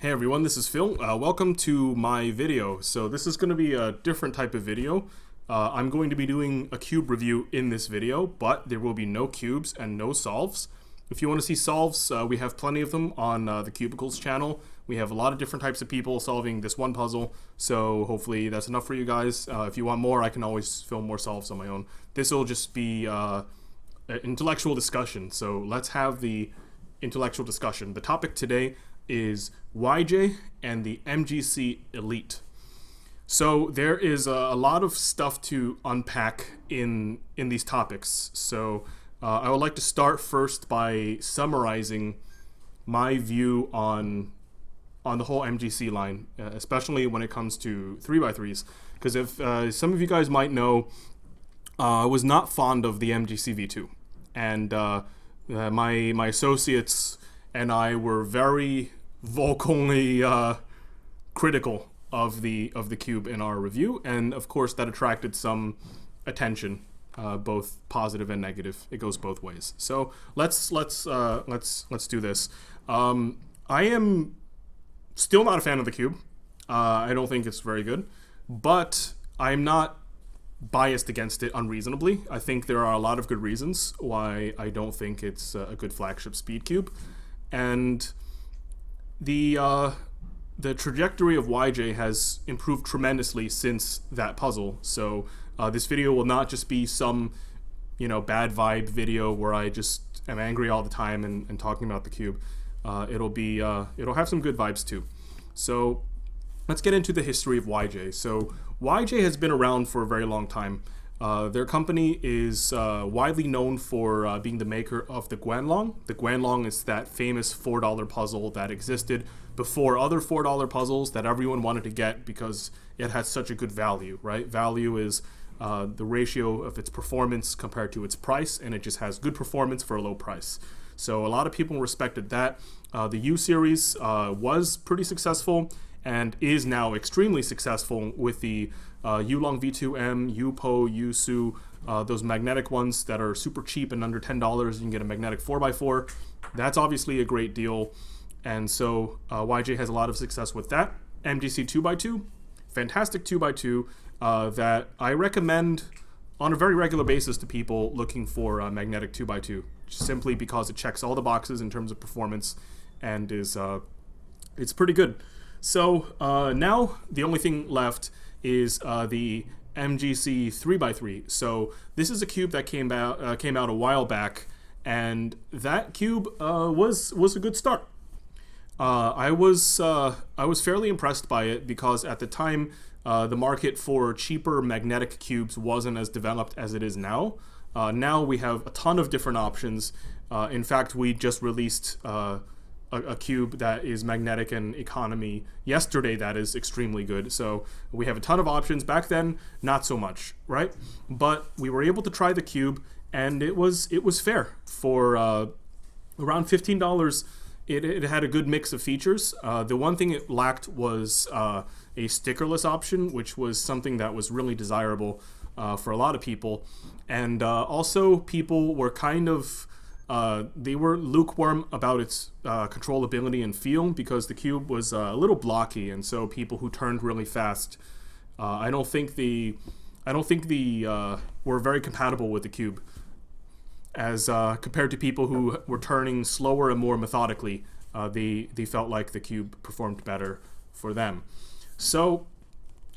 Hey everyone, this is Phil. Welcome to my video. So this is going to be a different type of video. I'm going to be doing a cube review in this video, but there will be no cubes and no solves. If you want to see solves, we have plenty of them on the Cubicles channel. We have a lot of different types of people solving this one puzzle, so hopefully that's enough for you guys. If you want more, I can always film more solves on my own. This will just be an intellectual discussion, so let's have the intellectual discussion. The topic today is YJ and the MGC Elite. So there is a lot of stuff to unpack in these topics. So I would like to start first by summarizing my view on the whole MGC line, especially when it comes to 3x3s. Because if some of you guys might know, I was not fond of the MGC V2, and my associates and I were very vocally critical of the cube in our review, and of course that attracted some attention, both positive and negative. It goes both ways. So let's do this. I am still not a fan of the cube. I don't think it's very good, but I'm not biased against it unreasonably. I think there are a lot of good reasons why I don't think it's a good flagship speed cube, and the trajectory of YJ has improved tremendously since that puzzle. So this video will not just be some, bad vibe video where I just am angry all the time and talking about the cube. It'll have some good vibes too. So let's get into the history of YJ. So YJ has been around for a very long time. Their company is widely known for being the maker of the Guanlong. The Guanlong is that famous $4 puzzle that existed before other $4 puzzles that everyone wanted to get because it had such a good value, right? Value is the ratio of its performance compared to its price, and it just has good performance for a low price. So a lot of people respected that. The U series was pretty successful and is now extremely successful with the Yulong V2M, Yupo, Yusu, those magnetic ones that are super cheap and under $10. You can get a magnetic 4x4. That's obviously a great deal. And so YJ has a lot of success with that. MGC 2x2, fantastic 2x2 that I recommend on a very regular basis to people looking for a magnetic 2x2, simply because it checks all the boxes in terms of performance and it's pretty good. So now the only thing left is the MGC 3x3. So this is a cube that came out a while back, and that cube was a good start. I was fairly impressed by it because at the time the market for cheaper magnetic cubes wasn't as developed as it is now. Now we have a ton of different options. In fact, we just released a cube that is magnetic and economy yesterday that is extremely good. So we have a ton of options. Back then, not so much, right? But we were able to try the cube, and it was fair for around $15. It had a good mix of features. The one thing it lacked was a stickerless option, which was something that was really desirable for a lot of people. And also people were kind of they were lukewarm about its controllability and feel because the cube was a little blocky, and so people who turned really fast, I don't think were very compatible with the cube, as compared to people who were turning slower and more methodically. They felt like the cube performed better for them. So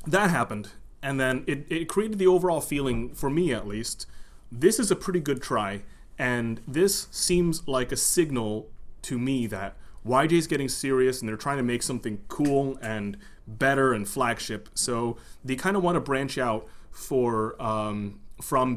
that happened, and then it created the overall feeling, for me at least, this is a pretty good try. And this seems like a signal to me that YJ's getting serious and they're trying to make something cool and better and flagship. So they kind of want to branch out from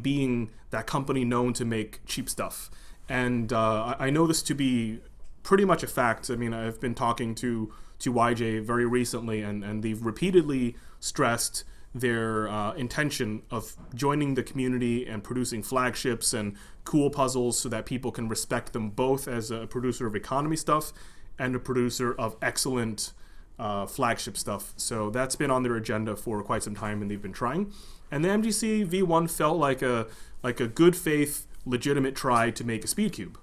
being that company known to make cheap stuff. And I know this to be pretty much a fact. I mean, I've been talking to YJ very recently, and they've repeatedly stressed their intention of joining the community and producing flagships and cool puzzles so that people can respect them both as a producer of economy stuff and a producer of excellent flagship stuff. So that's been on their agenda for quite some time, and they've been trying. And the MGC V1 felt like a good faith, legitimate try to make a speed cube.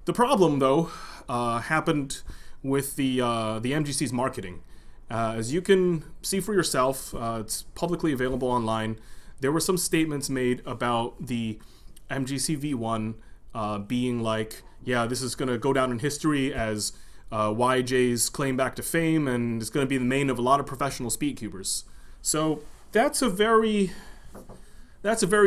The problem, though, happened with the MGC's marketing. As you can see for yourself, it's publicly available online. There were some statements made about the MGC V1 being like, yeah, this is going to go down in history as YJ's claim back to fame, and it's going to be the main of a lot of professional speedcubers. So that's a very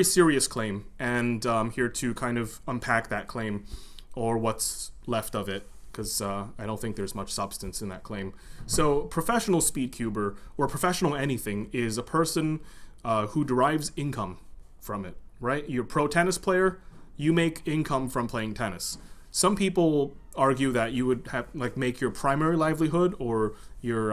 serious claim, and I'm here to kind of unpack that claim, or what's left of it, because I don't think there's much substance in that claim. So professional speedcuber, or professional anything, is a person who derives income from it, right? You're a pro tennis player, you make income from playing tennis. Some people argue that you would have make your primary livelihood or your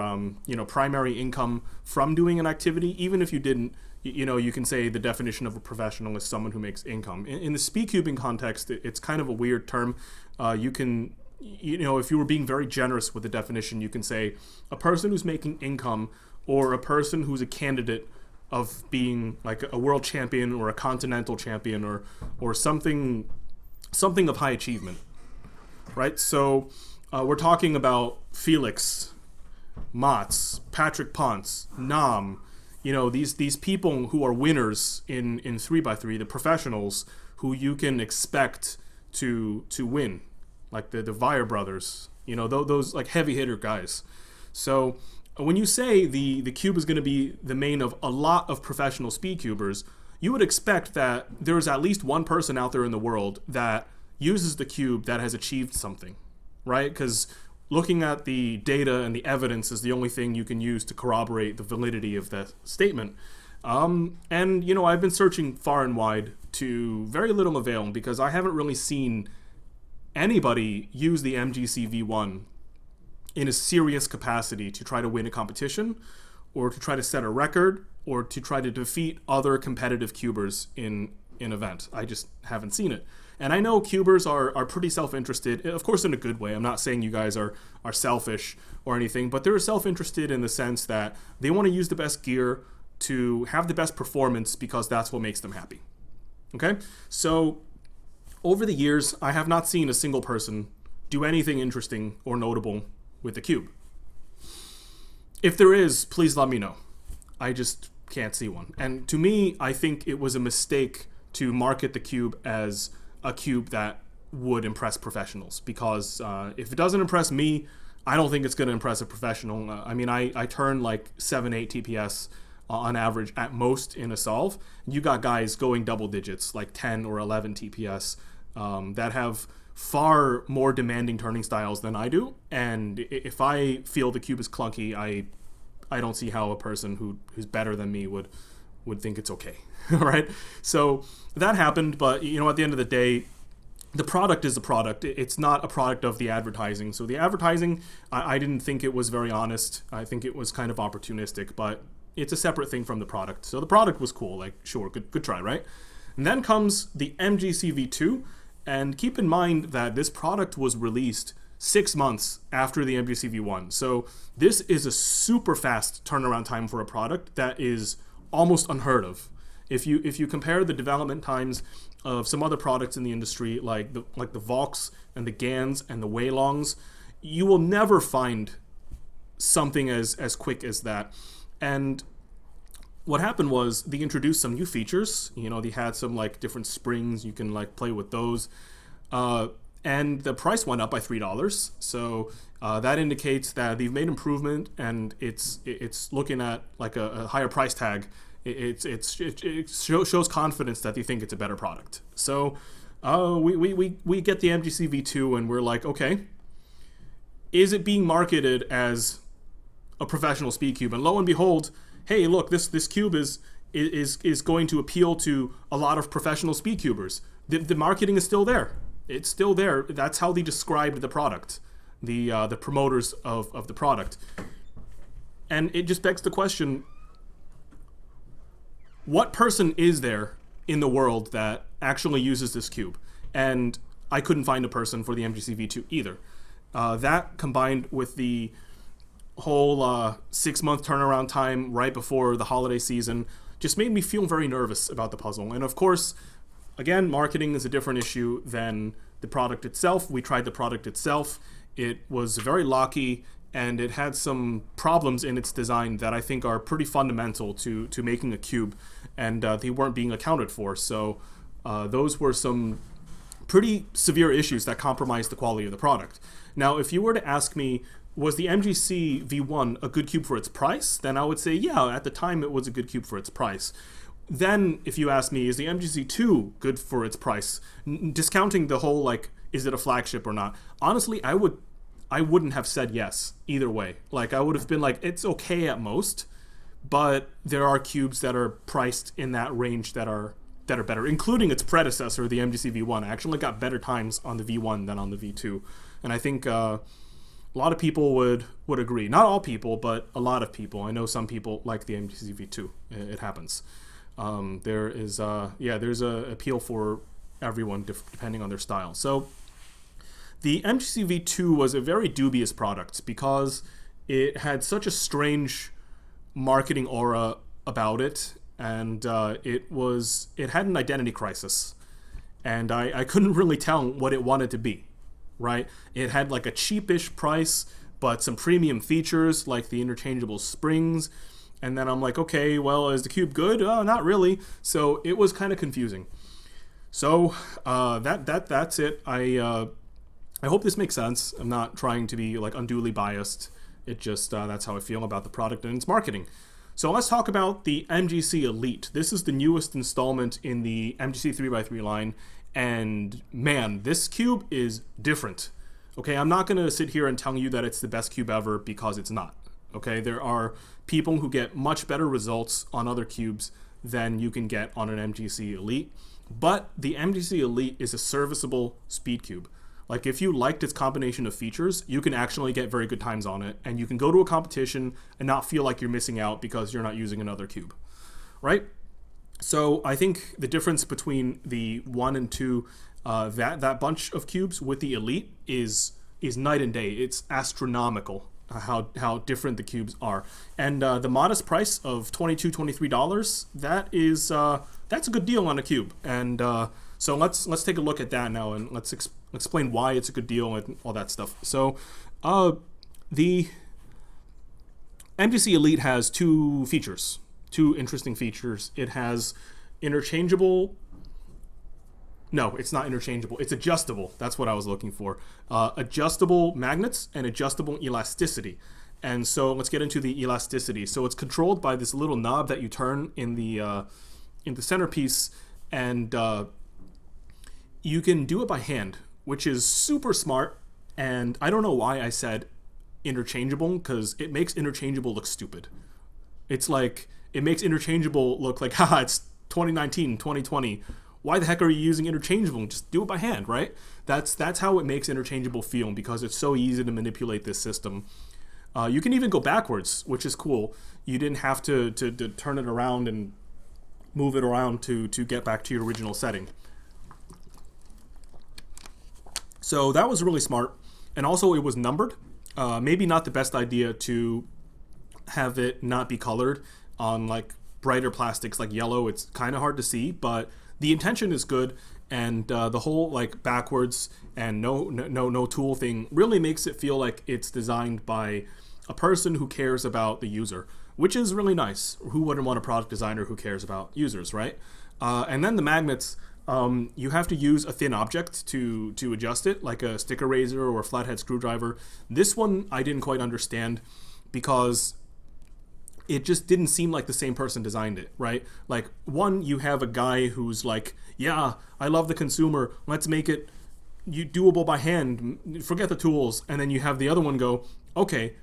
primary income from doing an activity. Even if you didn't, you can say the definition of a professional is someone who makes income. In the speedcubing context, it's kind of a weird term. You can, if you were being very generous with the definition, you can say a person who's making income, or a person who's a candidate of being like a world champion or a continental champion or something of high achievement, right? So we're talking about Felix, Mats, Patrick Ponce, Nam, these people who are winners in 3x3, the professionals who you can expect to win, like the Vire brothers, those like heavy hitter guys. So when you say the cube is going to be the main of a lot of professional speedcubers, you would expect that there's at least one person out there in the world that uses the cube that has achieved something, right? Because looking at the data and the evidence is the only thing you can use to corroborate the validity of that statement. And I've been searching far and wide to very little avail, because I haven't really seen anybody use the MGC V1 in a serious capacity to try to win a competition, or to try to set a record, or to try to defeat other competitive cubers in an event. I just haven't seen it. And I know cubers are pretty self-interested, of course in a good way. I'm not saying you guys are selfish or anything, but they're self-interested in the sense that they want to use the best gear to have the best performance, because that's what makes them happy. Okay? So over the years, I have not seen a single person do anything interesting or notable with the cube. If there is, please let me know. I just can't see one. And to me, I think it was a mistake to market the cube as a cube that would impress professionals, because if it doesn't impress me, I don't think it's going to impress a professional. I turn like 7-8 TPS on average at most in a solve. You got guys going double digits, like 10 or 11 TPS, that have far more demanding turning styles than I do. And if I feel the cube is clunky, I don't see how a person who's better than me would think it's okay. All right. So that happened, but at the end of the day, the product is a product. It's not a product of the advertising. So the advertising, I didn't think it was very honest. I think it was kind of opportunistic, but it's a separate thing from the product. So the product was cool. Like, sure, good try, right? And then comes the MGC V2. And keep in mind that this product was released 6 months after the MGC V1. So this is a super fast turnaround time for a product that is almost unheard of. If you compare the development times of some other products in the industry, like the Vox and the Gans and the Weilongs, you will never find something as quick as that. And what happened was they introduced some new features. They had some like different springs. You can like play with those. And the price went up by $3. So that indicates that they've made improvement, and it's looking at like a higher price tag. It shows confidence that they think it's a better product. So we get the MGC V2, and we're like, okay, is it being marketed as a professional speed cube? And lo and behold, hey, look, this cube is going to appeal to a lot of professional speed cubers. The marketing is still there. It's still there. That's how they described the product, the promoters of the product. And it just begs the question, what person is there in the world that actually uses this cube? And I couldn't find a person for the MGC V2 either. That combined with the whole 6-month turnaround time right before the holiday season just made me feel very nervous about the puzzle. And of course, again, marketing is a different issue than the product itself. We tried the product itself. it was very locky, and it had some problems in its design that I think are pretty fundamental to making a cube, and they weren't being accounted for. So those were some pretty severe issues that compromised the quality of the product. Now, if you were to ask me, was the MGC V1 a good cube for its price? Then I would say, yeah, at the time it was a good cube for its price. Then, if you ask me, is the MGC 2 good for its price? Discounting the whole, like, is it a flagship or not? Honestly, I wouldn't have said yes either way. Like, I would have been like, it's okay at most, but there are cubes that are priced in that range that are better, including its predecessor, the MGC V1. I actually got better times on the V1 than on the V2. And I think a lot of people would agree. Not all people, but a lot of people. I know some people like the MGC V2. It happens. There's a appeal for everyone depending on their style. So the MGC V2 was a very dubious product because it had such a strange marketing aura about it, and it had an identity crisis, and I couldn't really tell what it wanted to be, right? It had like a cheapish price, but some premium features like the interchangeable springs. And then I'm like, okay, well, is the cube good? Not really. So it was kind of confusing. So that's it. I hope this makes sense. I'm not trying to be like unduly biased. It just that's how I feel about the product and its marketing. So let's talk about the MGC Elite. This is the newest installment in the MGC 3x3 line. And man, this cube is different. Okay, I'm not going to sit here and tell you that it's the best cube ever because it's not. Okay, there are people who get much better results on other cubes than you can get on an MGC Elite. But the MGC Elite is a serviceable speed cube. Like, if you liked its combination of features, you can actually get very good times on it, and you can go to a competition and not feel like you're missing out because you're not using another cube, right? So I think the difference between the 1 and 2, that bunch of cubes with the Elite is night and day. It's astronomical how different the cubes are. And the modest price of $22, $23, that's a good deal on a cube. And so let's take a look at that now, and let's explain why it's a good deal and all that stuff. So the MGC Elite has two interesting features. It has interchangeable. No, it's not interchangeable. It's adjustable. That's what I was looking for. Adjustable magnets and adjustable elasticity. And so let's get into the elasticity. So it's controlled by this little knob that you turn in the centerpiece, and you can do it by hand, which is super smart. And I don't know why I said interchangeable, because it makes interchangeable look stupid. It's like, it makes interchangeable look like, haha, it's 2019, 2020. Why the heck are you using interchangeable? Just do it by hand, right? That's how it makes interchangeable feel, because it's so easy to manipulate this system. You can even go backwards, which is cool. You didn't have to turn it around and move it around to get back to your original setting. So that was really smart. And also it was numbered. Maybe not the best idea to have it not be colored on like brighter plastics like yellow. It's kind of hard to see, but the intention is good, and the whole like backwards and no tool thing really makes it feel like it's designed by a person who cares about the user, which is really nice. Who wouldn't want a product designer who cares about users, right? And then the magnets, you have to use a thin object to adjust it, like a stick eraser or a flathead screwdriver. This one I didn't quite understand because it just didn't seem like the same person designed it, right? Like, one, you have a guy who's like, yeah, I love the consumer, let's make it doable by hand, forget the tools. And then you have the other one go, okay,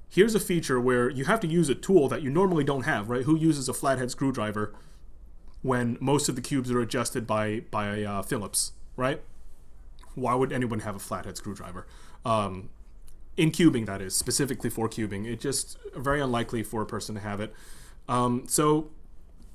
here's a feature where you have to use a tool that you normally don't have, right? Who uses a flathead screwdriver when most of the cubes are adjusted by Phillips, right? Why would anyone have a flathead screwdriver? In cubing, that is, specifically for cubing. It's just very unlikely for a person to have it. So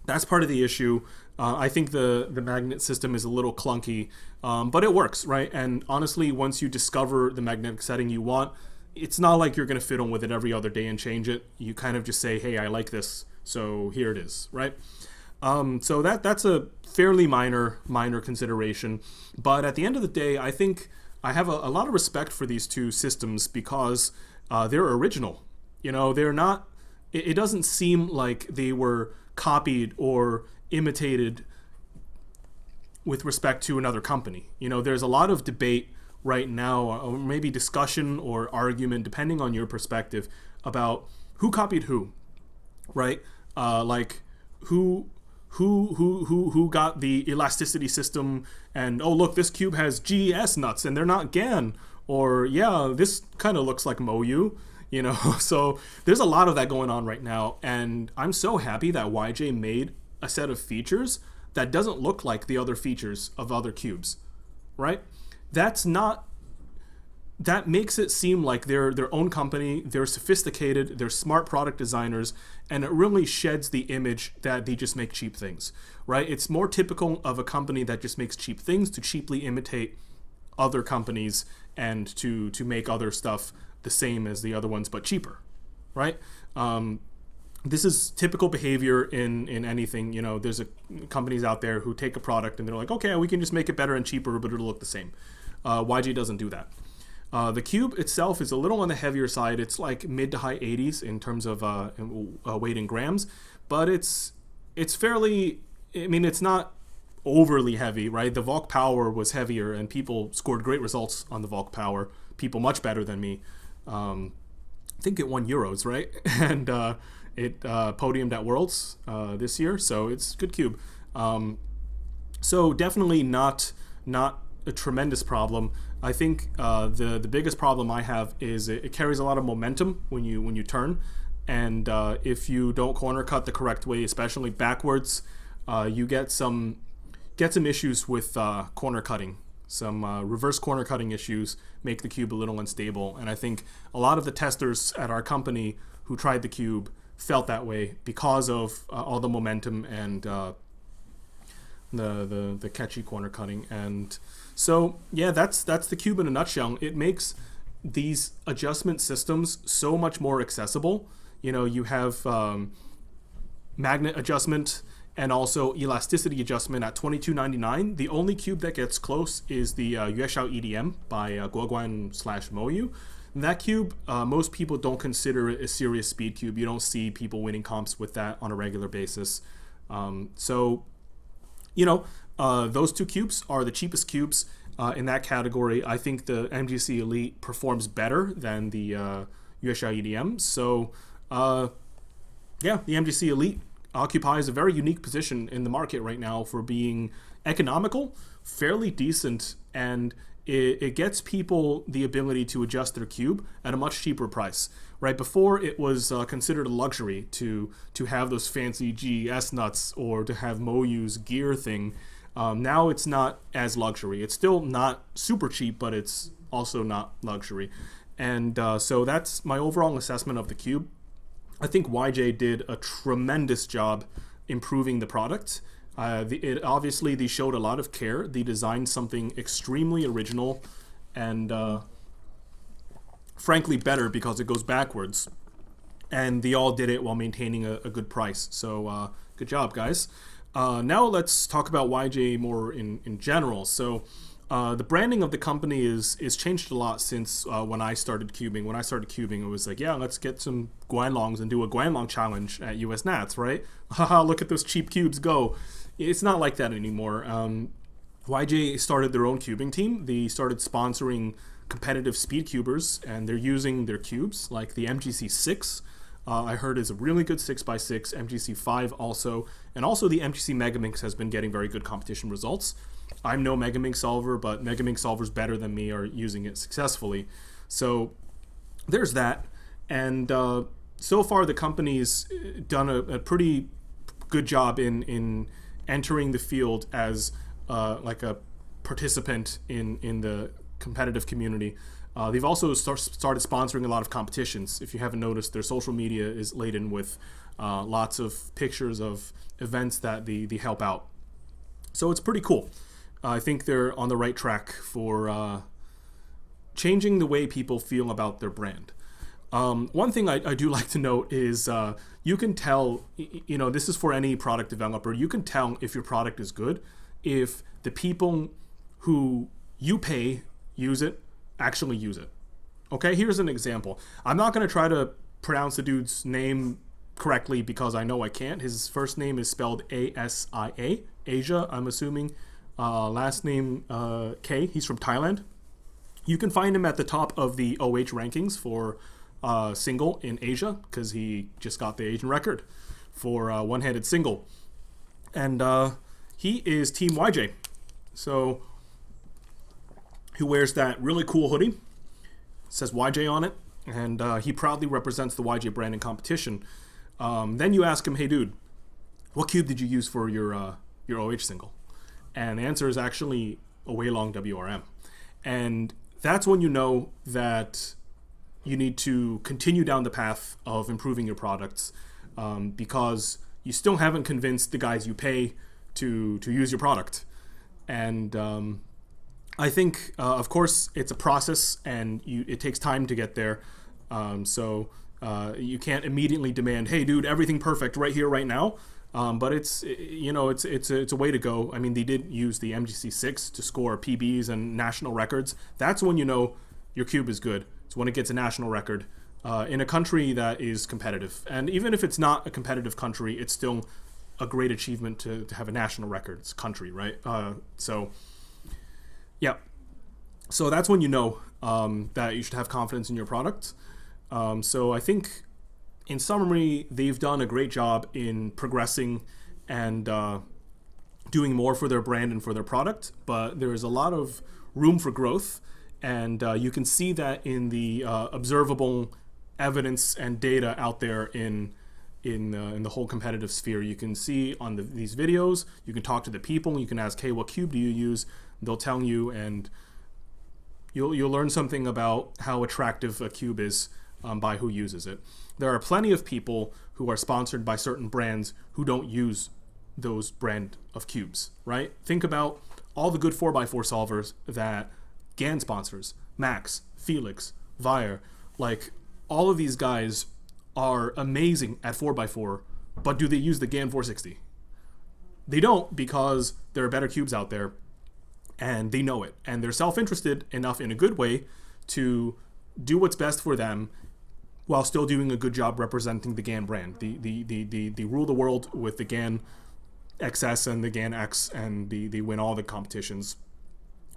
that's part of the issue. I think the magnet system is a little clunky, but it works, right? And honestly, once you discover the magnetic setting you want, it's not like you're going to fiddle with it every other day and change it. You kind of just say, hey, I like this, so here it is, right? So that's a fairly minor consideration. But at the end of the day, I think I have a lot of respect for these two systems because they're original. You know, they're not. It doesn't seem like they were copied or imitated with respect to another company. You know, there's a lot of debate right now, or maybe discussion or argument, depending on your perspective, about who copied who, right? Like who got the elasticity system, and oh look, this cube has GS nuts and they're not GAN, or yeah, this kind of looks like MoU, you know. So there's a lot of that going on right now, and I'm so happy that YJ made a set of features that doesn't look like the other features of other cubes, right? That makes it seem like they're their own company, they're sophisticated, they're smart product designers, and it really sheds the image that they just make cheap things, right? It's more typical of a company that just makes cheap things to cheaply imitate other companies and to make other stuff the same as the other ones but cheaper, right? This is typical behavior in anything. You know, there's companies out there who take a product and they're like, okay, we can just make it better and cheaper, but it'll look the same. YJ doesn't do that. The cube itself is a little on the heavier side. It's like mid to high 80s in terms of weight in grams, but it's fairly, I mean, it's not overly heavy, right? The Valk Power was heavier and people scored great results on the Valk Power, people much better than me. I think it won Euros, right? And it podiumed at Worlds this year, so it's a good cube. So definitely not a tremendous problem. I think the biggest problem I have is it carries a lot of momentum when you turn, and if you don't corner cut the correct way, especially backwards, you get some issues with corner cutting. Some reverse corner cutting issues make the cube a little unstable, and I think a lot of the testers at our company who tried the cube felt that way because of all the momentum and the catchy corner cutting. And so yeah, that's the cube in a nutshell. It makes these adjustment systems so much more accessible. You know, you have magnet adjustment and also elasticity adjustment at $22.99. The only cube that gets close is the Yueshao EDM by Guoguan/MoU. That cube, most people don't consider it a serious speed cube. You don't see people winning comps with that on a regular basis. So, you know, those two cubes are the cheapest cubes in that category. I think the MGC Elite performs better than the Yueshao EDM. So, yeah, the MGC Elite occupies a very unique position in the market right now for being economical, fairly decent, and it gets people the ability to adjust their cube at a much cheaper price. Right before, it was considered a luxury to have those fancy GES nuts or to have MoU's gear thing. Now it's not as luxury. It's still not super cheap, but it's also not luxury. And so that's my overall assessment of the cube. I think YJ did a tremendous job improving the product. Obviously, they showed a lot of care. They designed something extremely original and frankly better because it goes backwards. And they all did it while maintaining a good price. So good job, guys. Now let's talk about YJ more in general. So the branding of the company is changed a lot since when I started cubing. When I started cubing, it was like, yeah, let's get some Guanlongs and do a Guanlong challenge at US Nats, right? Haha, look at those cheap cubes go. It's not like that anymore. YJ started their own cubing team. They started sponsoring competitive speed cubers, and they're using their cubes, like the MGC 6. I heard is a really good 6x6, MGC 5 also, and also the MGC Megaminx has been getting very good competition results. I'm no Megaminx solver, but Megaminx solvers better than me are using it successfully. So there's that. And so far the company's done a pretty good job in entering the field as like a participant in the competitive community. They've also started sponsoring a lot of competitions. If you haven't noticed, their social media is laden with lots of pictures of events that they help out. So it's pretty cool. I think they're on the right track for changing the way people feel about their brand. One thing I do like to note is you can tell, you know, this is for any product developer, you can tell if your product is good if the people who you pay use it, actually use it. Okay, here's an example. I'm not going to try to pronounce the dude's name correctly because I know I can't. His first name is spelled A-S-I-A, Asia, I'm assuming. Last name K. He's from Thailand. You can find him at the top of the OH rankings for single in Asia because he just got the Asian record for one-handed single. And he is Team YJ. So he wears that really cool hoodie. It says YJ on it. And he proudly represents the YJ brand in competition. Then you ask him, hey, dude, what cube did you use for your OH single? And the answer is actually a Weilong WRM. And that's when you know that you need to continue down the path of improving your products because you still haven't convinced the guys you pay to use your product. And I think, of course, it's a process and it takes time to get there. So you can't immediately demand, hey, dude, everything perfect right here, right now. But it's a way to go. I mean, they did use the MGC 6 to score PBs and national records. That's when you know your cube is good. It's when it gets a national record in a country that is competitive. And even if it's not a competitive country, it's still a great achievement to have a national records country, right? So that's when you know that you should have confidence in your product. So I think, in summary, they've done a great job in progressing and doing more for their brand and for their product, but there is a lot of room for growth, and you can see that in the observable evidence and data out there in the whole competitive sphere. You can see on these videos, you can talk to the people, you can ask, hey, what cube do you use? They'll tell you, and you'll learn something about how attractive a cube is by who uses it. There are plenty of people who are sponsored by certain brands who don't use those brand of cubes, right? Think about all the good 4x4 solvers that GAN sponsors, Max, Felix, Vire. Like, all of these guys are amazing at 4x4, but do they use the GAN 460? They don't, because there are better cubes out there, and they know it. And they're self-interested enough in a good way to do what's best for them while still doing a good job representing the GAN brand. They rule the world with the GAN XS and the GAN X, and they win all the competitions,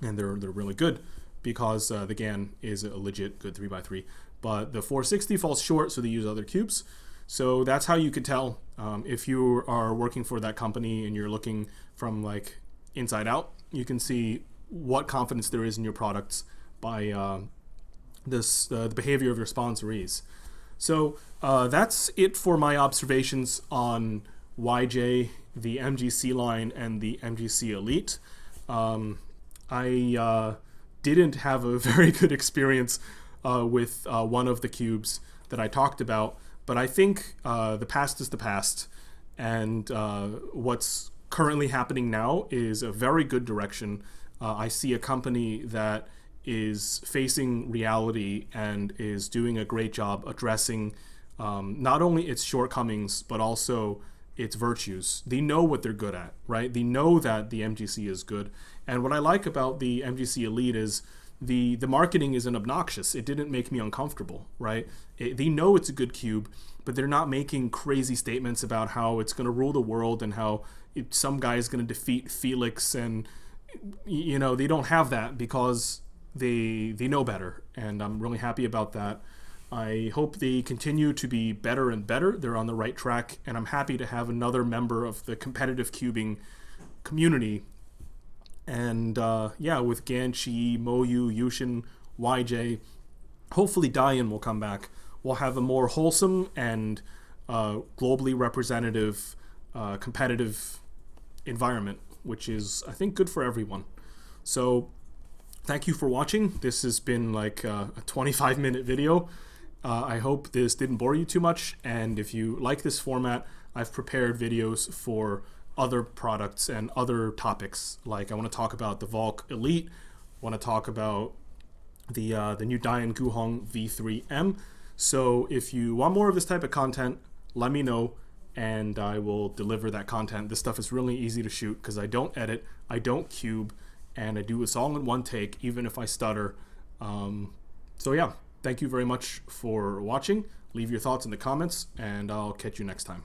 and they're really good because the GAN is a legit good 3x3. But the 460 falls short, so they use other cubes. So that's how you could tell if you are working for that company and you're looking from like inside out. You can see what confidence there is in your products by the behavior of your sponsorees. So that's it for my observations on YJ, the MGC line, and the MGC Elite. I didn't have a very good experience with one of the cubes that I talked about, but I think the past is the past, and what's currently happening now is a very good direction. I see a company that is facing reality and is doing a great job addressing not only its shortcomings, but also its virtues. They know what they're good at, right? They know that the MGC is good. And what I like about the MGC Elite is the marketing isn't obnoxious. It didn't make me uncomfortable, right? They know it's a good cube, but they're not making crazy statements about how it's going to rule the world and how some guy is going to defeat Felix. And, they don't have that because they know better, and I'm really happy about that. I hope they continue to be better and better. They're on the right track, and I'm happy to have another member of the competitive cubing community. And with Ganchi, Moyu, Yushin, YJ, hopefully Dian will come back. We'll have a more wholesome and globally representative competitive environment, which is, I think, good for everyone. So thank you for watching. This has been like a 25-minute video. I hope this didn't bore you too much, and if you like this format, I've prepared videos for other products and other topics. Like, I want to talk about the Volk Elite, I want to talk about the new Dian Guhong V3M. So if you want more of this type of content, let me know, and I will deliver that content. This stuff is really easy to shoot because I don't edit, I don't cube, and I do this all in one take, even if I stutter. So yeah, thank you very much for watching. Leave your thoughts in the comments, and I'll catch you next time.